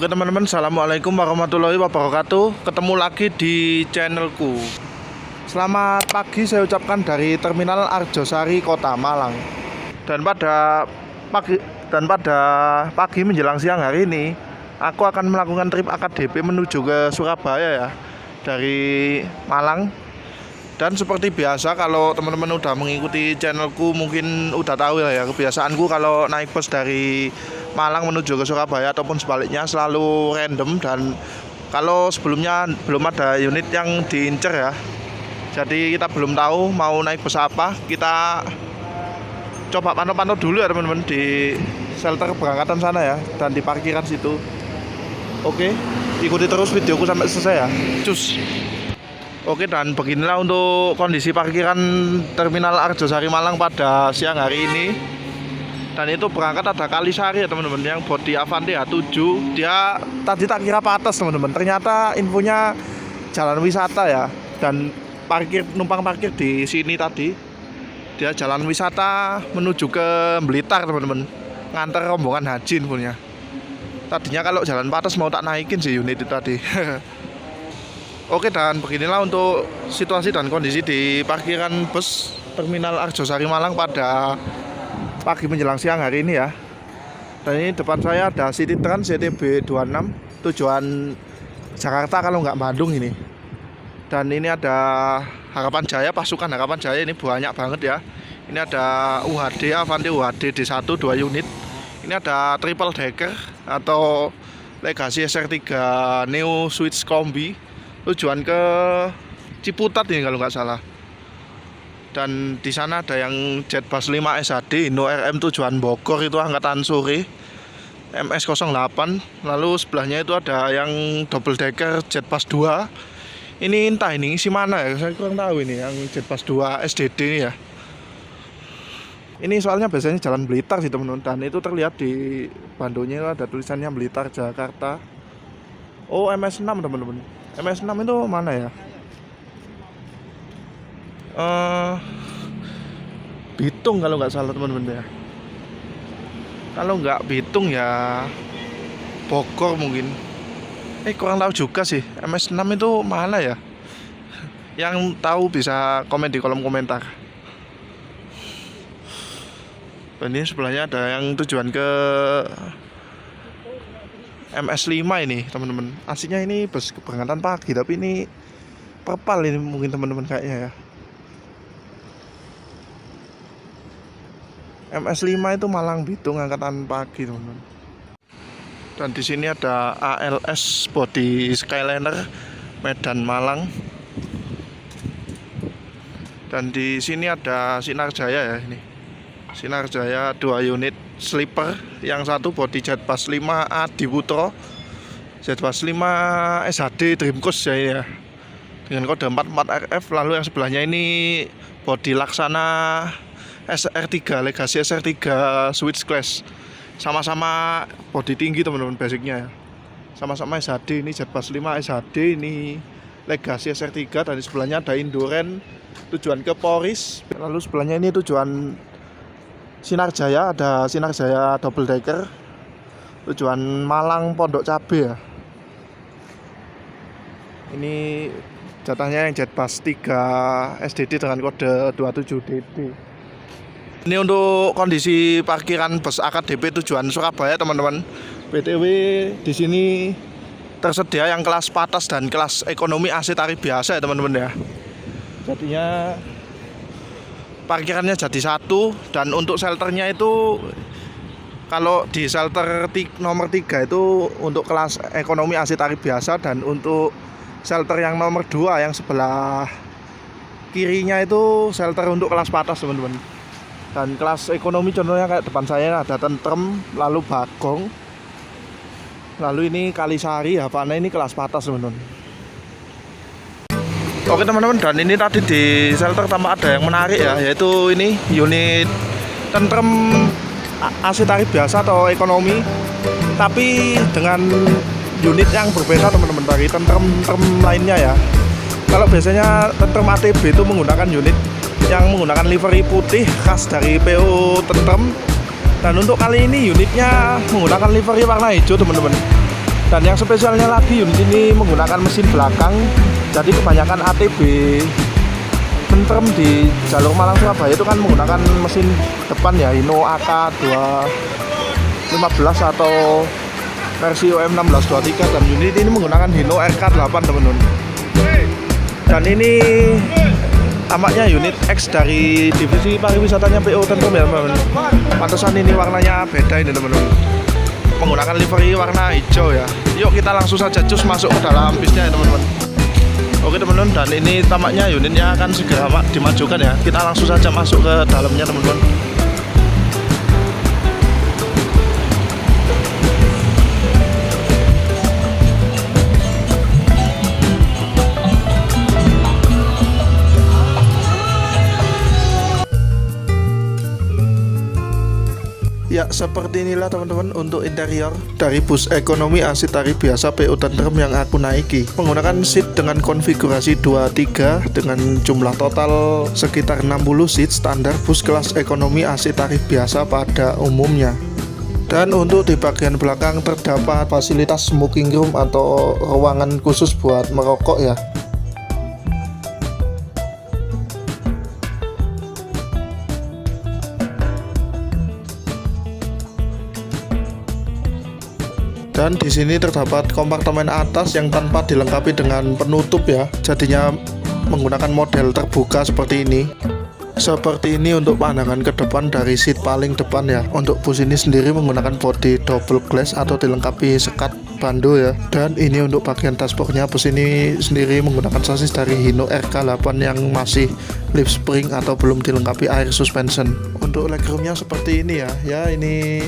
Oke teman-teman, assalamualaikum warahmatullahi wabarakatuh. Ketemu lagi di channelku. Selamat pagi saya ucapkan dari Terminal Arjosari Kota Malang. Dan pada pagi menjelang siang hari ini, aku akan melakukan trip AKDP menuju ke Surabaya ya, dari Malang. Dan seperti biasa, kalau teman-teman udah mengikuti channelku mungkin udah tahu ya, kebiasaanku kalau naik bus dari Malang menuju ke Surabaya ataupun sebaliknya selalu random. Dan kalau sebelumnya belum ada unit yang diincer ya, jadi kita belum tahu mau naik bus apa. Kita coba pantau-pantau dulu ya teman-teman di shelter berangkatan sana ya, dan di parkiran situ. Oke, ikuti terus videoku sampai selesai ya. Cus. Oke, dan beginilah untuk kondisi parkiran Terminal Arjosari Malang pada siang hari ini. Dan itu berangkat ada Kalisari ya teman-teman, yang bodi Avanti H7. Dia tadi tak kira patas teman-teman, ternyata infonya jalan wisata ya. Dan numpang parkir di sini tadi. Dia jalan wisata menuju ke Blitar teman-teman, nganter rombongan haji infonya. Tadinya kalau jalan patas mau tak naikin sih unit itu tadi. Oke, dan beginilah untuk situasi dan kondisi di parkiran bus Terminal Arjosari Malang pada pagi menjelang siang hari ini ya. Dan ini depan saya ada City Trans CTB 26 tujuan Jakarta kalau nggak Bandung ini. Dan ini ada Harapan Jaya, pasukan Harapan Jaya ini banyak banget ya. Ini ada UHD, Avanti UHD D1 2 unit. Ini ada triple decker atau Legacy SR3 Neo Switch Kombi tujuan ke Ciputat ini kalau nggak salah. Dan di sana ada yang Jetbus 5 SHD Indo RM tujuan Bogor itu angkatan sore MS08. Lalu sebelahnya itu ada yang double decker Jetbus 2. Ini entah ini isi mana ya, saya kurang tahu ini yang Jetbus 2 SDD ini ya. Ini soalnya biasanya jalan Blitar sih teman-teman, dan itu terlihat di bandonya ada tulisannya Blitar Jakarta. Oh, MS6 teman-teman. MS6 itu mana ya? Bitung kalau nggak salah teman-teman ya. Kalau nggak Bitung ya Bogor mungkin. Kurang tahu juga sih. MS6 itu mana ya? Yang tahu bisa komen di kolom komentar. Dan ini sebelahnya ada yang tujuan ke MS5 ini teman-teman. Aslinya ini bus keberangkatan pagi, tapi ini perpal ini mungkin teman-teman kayaknya ya. MS5 itu Malang Bitung angkatan pagi teman-teman. Dan di sini ada ALS body Skyliner Medan Malang. Dan di sini ada Sinar Jaya ya ini. Sinar Jaya 2 unit sleeper, yang satu body Jetbus 5 Adi Putro, Jetbus 5 SHD Dreamcoast ya, ya dengan kode 44RF. Lalu yang sebelahnya ini body Laksana SR3 Legacy SR3 Switch Class, sama-sama body tinggi teman-teman basicnya ya. Sama-sama SHD, ini Jetbus 5 SHD, ini Legacy SR3. Dan di sebelahnya ada Indoren tujuan ke Poris. Lalu sebelahnya ini tujuan Sinar Jaya, ada Sinar Jaya double decker tujuan Malang Pondok Cabe ya. Ini jatahnya yang Jetbus 3 SDD dengan kode 27DD. Ini untuk kondisi parkiran bus AKDP tujuan Surabaya teman-teman. BTW di sini tersedia yang kelas patas dan kelas ekonomi AC tarif biasa ya teman-teman ya. Jadinya parkirannya jadi satu. Dan untuk shelternya itu, kalau di shelter nomor 3 itu untuk kelas ekonomi AC tarif biasa, dan untuk shelter yang nomor 2 yang sebelah kirinya itu shelter untuk kelas patas teman-teman. Dan kelas ekonomi contohnya kayak depan saya ada Tentrem, lalu Bagong, lalu ini Kalisari ya, Havana ini kelas patas teman-teman. Oke teman-teman, dan ini tadi di shelter tampak ada yang menarik ya, yaitu ini unit Tentrem AC tarif biasa atau ekonomi, tapi dengan unit yang berbeda teman-teman dari Tentrem lainnya ya. Kalau biasanya Tentrem ATB itu menggunakan unit yang menggunakan livery putih khas dari PO Tentrem, dan untuk kali ini unitnya menggunakan livery warna hijau teman-teman. Dan yang spesialnya lagi unit ini menggunakan mesin belakang. Jadi kebanyakan ATB tentrem di jalur Malang Surabaya itu kan menggunakan mesin depan ya, Hino AK 215 atau versi OM 1623, dan unit ini menggunakan Hino RK8 teman-teman. Dan ini tampaknya unit X dari divisi pariwisatanya PO Tentrem ya teman-teman. Pantesan ini warnanya beda ini teman-teman, menggunakan livery warna hijau ya. Yuk kita langsung saja cus masuk ke dalam bisnya ya teman-teman. Oke teman-teman, dan ini tampaknya unitnya akan segera dimajukan ya. Kita langsung saja masuk ke dalamnya teman-teman. Ya, seperti inilah teman-teman untuk interior dari bus ekonomi AC tarif biasa PO Tentrem yang aku naiki. Menggunakan seat dengan konfigurasi 23 dengan jumlah total sekitar 60 seat standar bus kelas ekonomi AC tarif biasa pada umumnya. Dan untuk di bagian belakang terdapat fasilitas smoking room atau ruangan khusus buat merokok ya. Dan di sini terdapat kompartemen atas yang tanpa dilengkapi dengan penutup ya. Jadinya menggunakan model terbuka seperti ini. Seperti ini untuk pandangan ke depan dari seat paling depan ya. Untuk bus ini sendiri menggunakan bodi double glass atau dilengkapi sekat bando ya. Dan ini untuk bagian dashboardnya, bus ini sendiri menggunakan sasis dari Hino RK8 yang masih lip spring atau belum dilengkapi air suspension. Untuk legroomnya seperti ini ya. Ya ini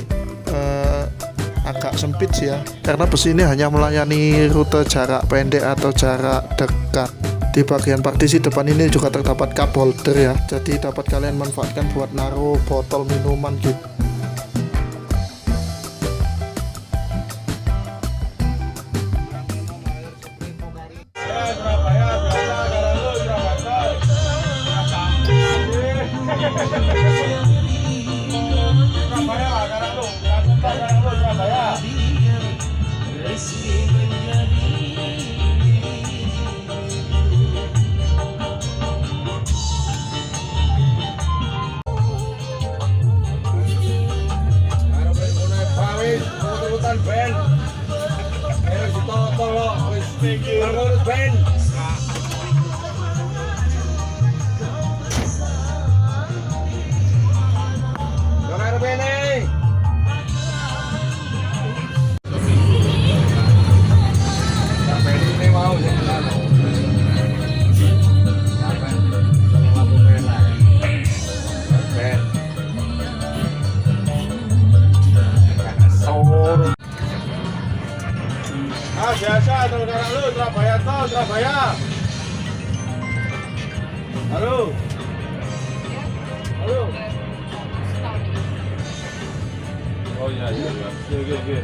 agak sempit sih ya, karena bus ini hanya melayani rute jarak pendek atau jarak dekat. Di bagian partisi depan ini juga terdapat cup holder ya, jadi dapat kalian manfaatkan buat naruh botol minuman gitu. Biasa saudara lu Surabaya toh Surabaya. Halo. Halo. Oh iya iya iya. Oke.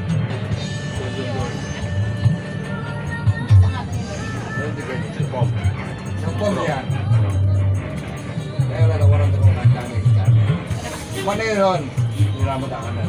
Pom ya. Saya ada orang terus kami sekarang. Mana Ron? Di rambut tangan.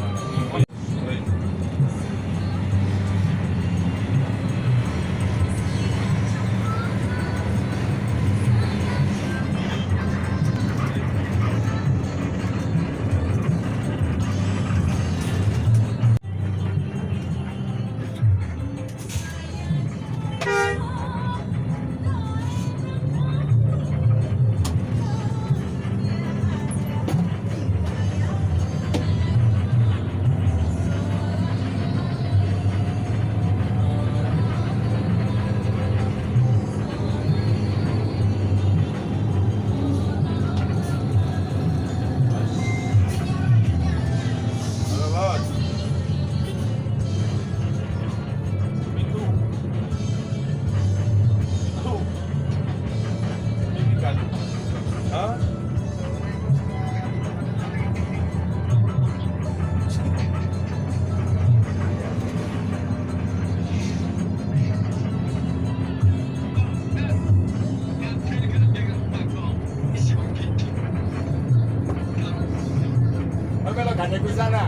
Gak ada di sana.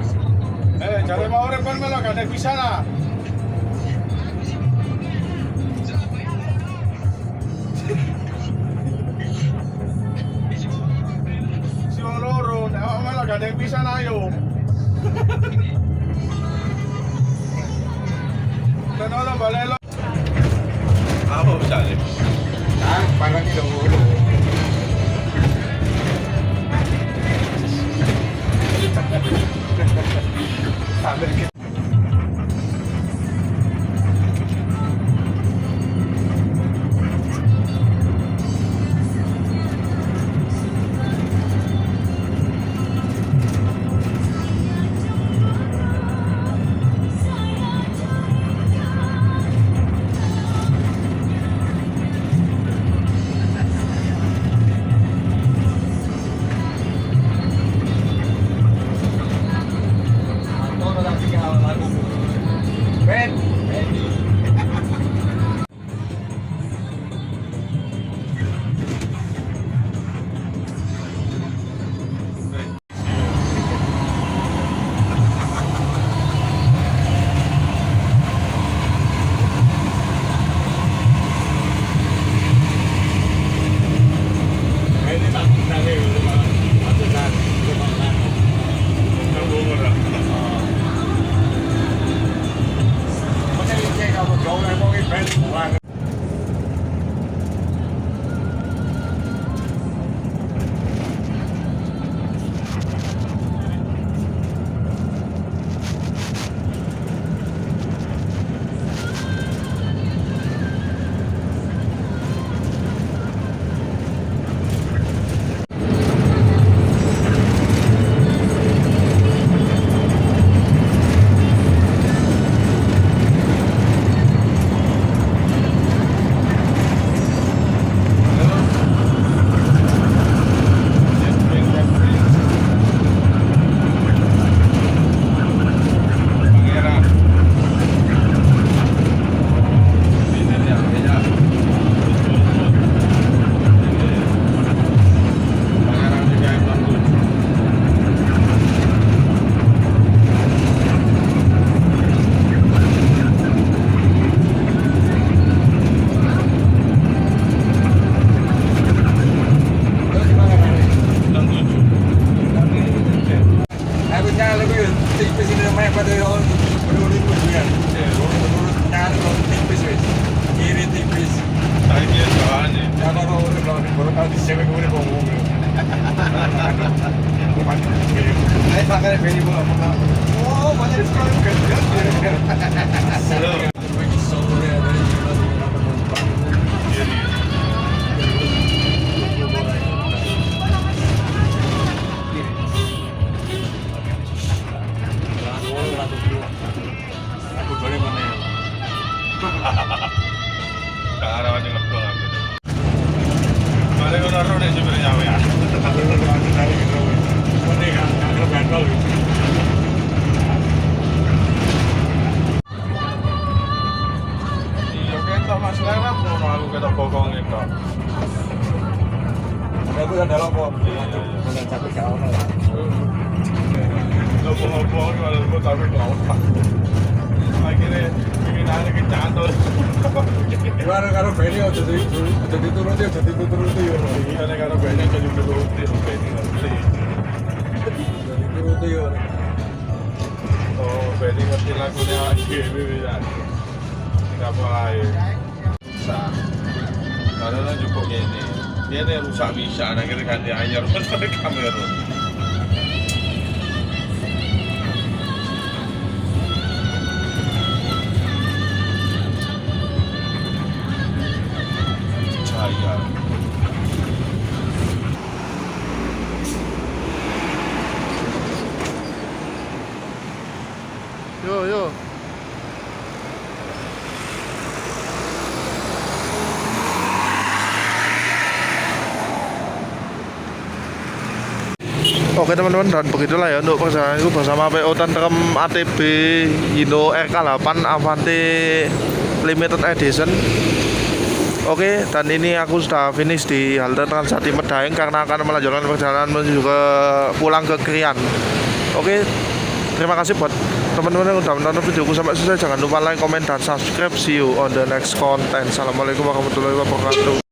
Jangan mau repot melo gak ada di sana. bisa nih. Nah, barangnya dulu. Sambil kita Ben, tipis ini namanya pada orang menurut ujian. Menurut cara orang tipis wes. Kiri tipis. Saya dia jalan nih. Ya kalau orang baru tahu di sini gue mau ngomong. Ayo pakai beli bola apa? Oh, banyak sekali kan. Bagi sore dari aku boleh mana ya? Sekarang aja ngeblok aku. Mari kita naruh di sini nyawa ya. Mana kan? Kalau bentol. Iya kita masalah apa? Malu kita bokong itu. Aku ada lopo. Bukan capek kau lah. Bokong kalau mau tapi kau. Akhirnya bikin aja kecantol. Gimana kalau beli jadi turun dia jadi turun dia. Iya nih kalau banyak jadi turun dia beli. Jadi turun dia. Oh, beli ngerti lagunya GW bisa. Tidak boleh. Bisa. Karena cukup gini. Dia nih rusak bisa, akhirnya ganti anyar bener kamera. Cahaya. Yo. Oke teman-teman, dan begitulah ya untuk perjalanan itu bersama PO Tentrem ATB Hino RK8 Avanti Limited Edition. Oke, dan ini aku sudah finish di halte Transjati Medaeng karena akan melanjutkan perjalanan menuju pulang ke Krian. Oke, terima kasih buat teman-teman yang sudah menonton videoku sampai selesai. Jangan lupa like, comment, dan subscribe. See you on the next content. Assalamualaikum warahmatullahi wabarakatuh.